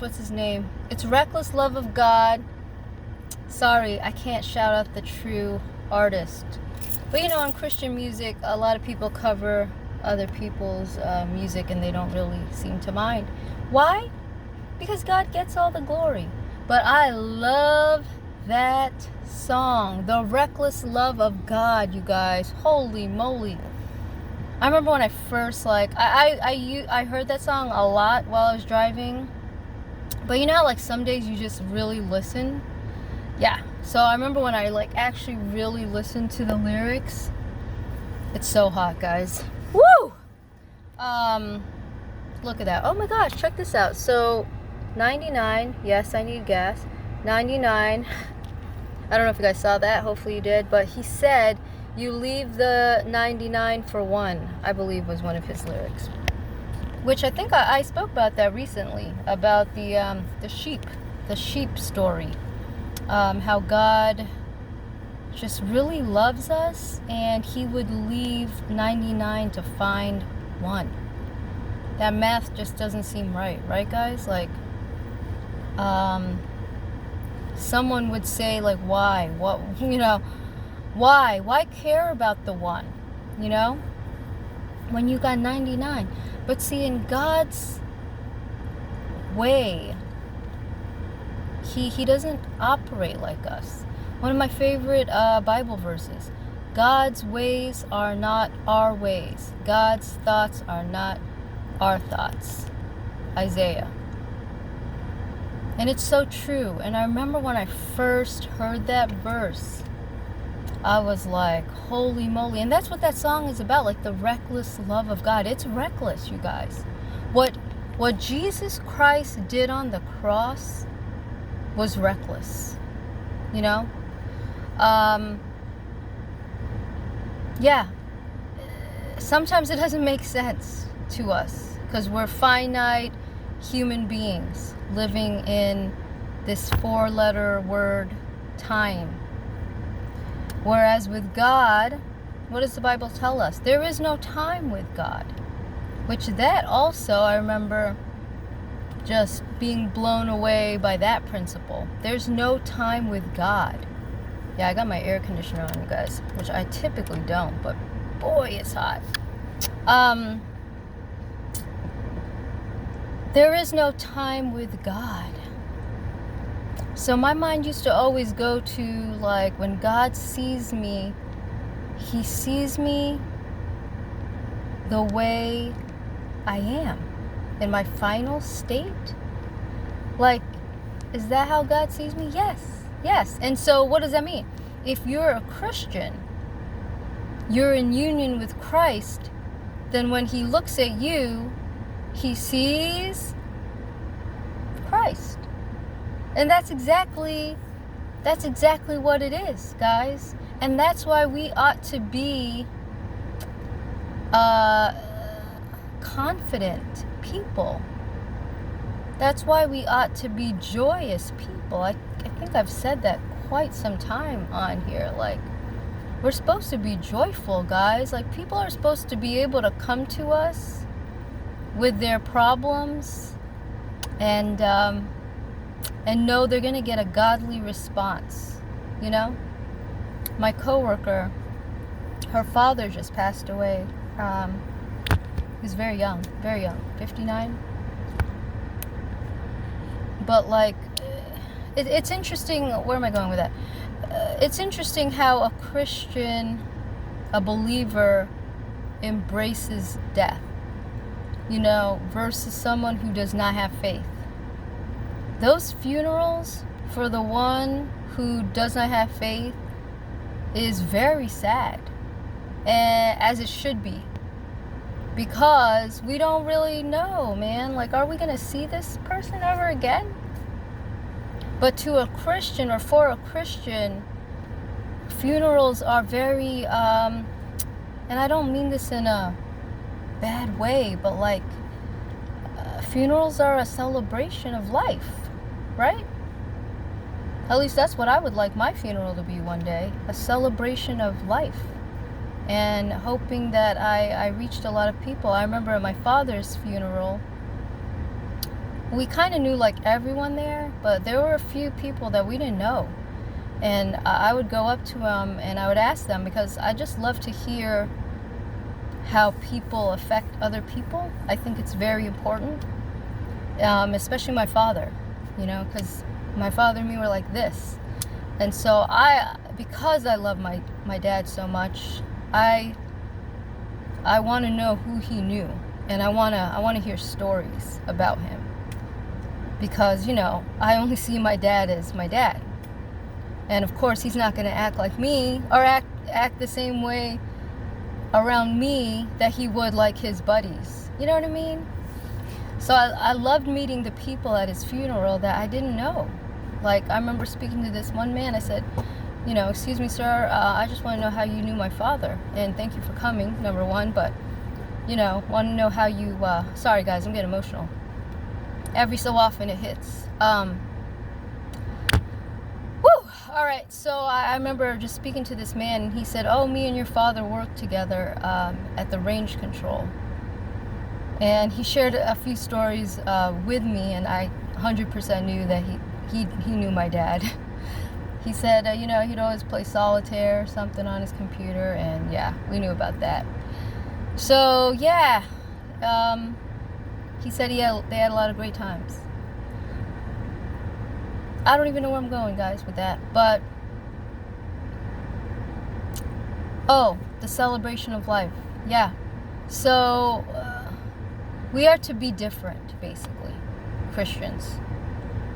what's his name? It's Reckless Love of God. Sorry, I can't shout out the true artist. But you know, on Christian music, a lot of people cover other people's music and they don't really seem to mind. Why? Because God gets all the glory. But I love that song, The Reckless Love of God, you guys. Holy moly. I remember when I first, I heard that song a lot while I was driving. But you know how, like, some days you just really listen? Yeah. So I remember when I, like, actually really listened to the lyrics. It's so hot, guys. Woo! Look at that. Oh my gosh, check this out. So, 99. Yes, I need gas. 99. I don't know if you guys saw that. Hopefully you did. But he said, you leave the 99 for one, I believe was one of his lyrics. Which I think I spoke about that recently, about the sheep story. How God just really loves us, and he would leave 99 to find one. That math just doesn't seem right, guys? Like, someone would say, like, why? What, you know, why? Why care about the one, you know, when you got 99? But see, in God's way, he doesn't operate like us. One of my favorite Bible verses, God's ways are not our ways. God's thoughts are not our thoughts. Isaiah. And it's so true. And I remember when I first heard that verse, I was like, holy moly. And that's what that song is about, like the reckless love of God. It's reckless, you guys. What Jesus Christ did on the cross was reckless, you know? Yeah. Sometimes it doesn't make sense to us because we're finite human beings living in this 4-letter word time. Whereas with God, what does the Bible tell us? There is no time with God. Which that also, I remember just being blown away by that principle. There's no time with God. Yeah, I got my air conditioner on, you guys, which I typically don't, but boy, it's hot. There is no time with God. So my mind used to always go to, like, when God sees me, he sees me the way I am in my final state. Like, is that how God sees me? Yes. And so what does that mean? If you're a Christian, you're in union with Christ, then when he looks at you, he sees Christ. And that's exactly what it is, guys. And that's why we ought to be confident people. That's why we ought to be joyous people. I think I've said that quite some time on here. Like, we're supposed to be joyful, guys. Like, people are supposed to be able to come to us with their problems and know they're going to get a godly response, you know? My coworker, her father just passed away. He's very young, 59. But, like, it's interesting. Where am I going with that? It's interesting how a Christian, a believer, embraces death, you know, versus someone who does not have faith. Those funerals for the one who does not have faith is very sad, as it should be, because we don't really know, man. Like, are we going to see this person ever again? But to a Christian, or for a Christian, funerals are very, and I don't mean this in a bad way, but like, funerals are a celebration of life, right? At least that's what I would like my funeral to be one day, a celebration of life, and hoping that I reached a lot of people. I remember at my father's funeral, we kind of knew like everyone there, but there were a few people that we didn't know. And I would go up to them and I would ask them, because I just love to hear how people affect other people. I think it's very important, especially my father, because my father and me were like this. And so because I love my dad so much, I want to know who he knew, and I want to hear stories about him, because I only see my dad as my dad, and of course he's not going to act like me or act the same way around me that he would like his buddies. You know what I mean? So I loved meeting the people at his funeral that I didn't know. Like, I remember speaking to this one man. I said, excuse me, sir, I just want to know how you knew my father. And thank you for coming, number one. But, want to know how you, sorry guys, I'm getting emotional. Every so often it hits. All right, so I remember just speaking to this man, and he said, oh, me and your father worked together at the range control. And he shared a few stories with me, and I 100% knew that he knew my dad. He said, he'd always play solitaire or something on his computer, and yeah, we knew about that. So yeah, he said they had a lot of great times. I don't even know where I'm going, guys, with that. But, the celebration of life. Yeah. So, we are to be different, basically, Christians.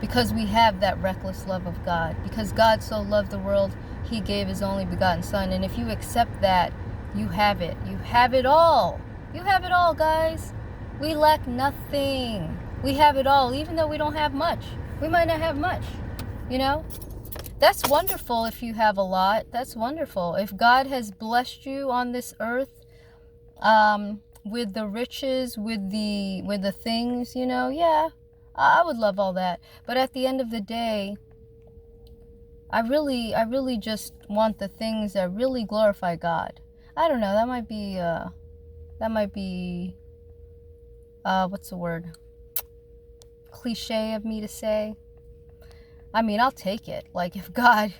Because we have that reckless love of God. Because God so loved the world, he gave his only begotten Son. And if you accept that, you have it. You have it all. You have it all, guys. We lack nothing. We have it all, even though we don't have much. We might not have much, That's wonderful if you have a lot. That's wonderful. If God has blessed you on this earth with the riches, with the things, yeah, I would love all that. But at the end of the day, I really just want the things that really glorify God. I don't know. That might be what's the word? Cliche of me to say. I mean, I'll take it. Like, if God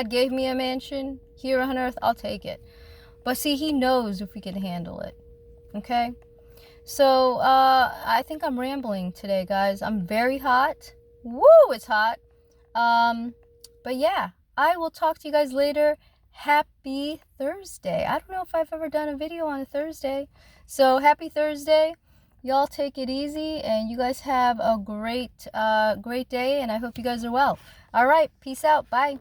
gave me a mansion here on earth, I'll take it. But see, he knows if we can handle it. Okay? So, I think I'm rambling today, guys. I'm very hot. Woo, it's hot. But yeah, I will talk to you guys later. Happy Thursday. I don't know if I've ever done a video on a Thursday. So, happy Thursday. Y'all take it easy, and you guys have a great day, and I hope you guys are well. All right, peace out. Bye.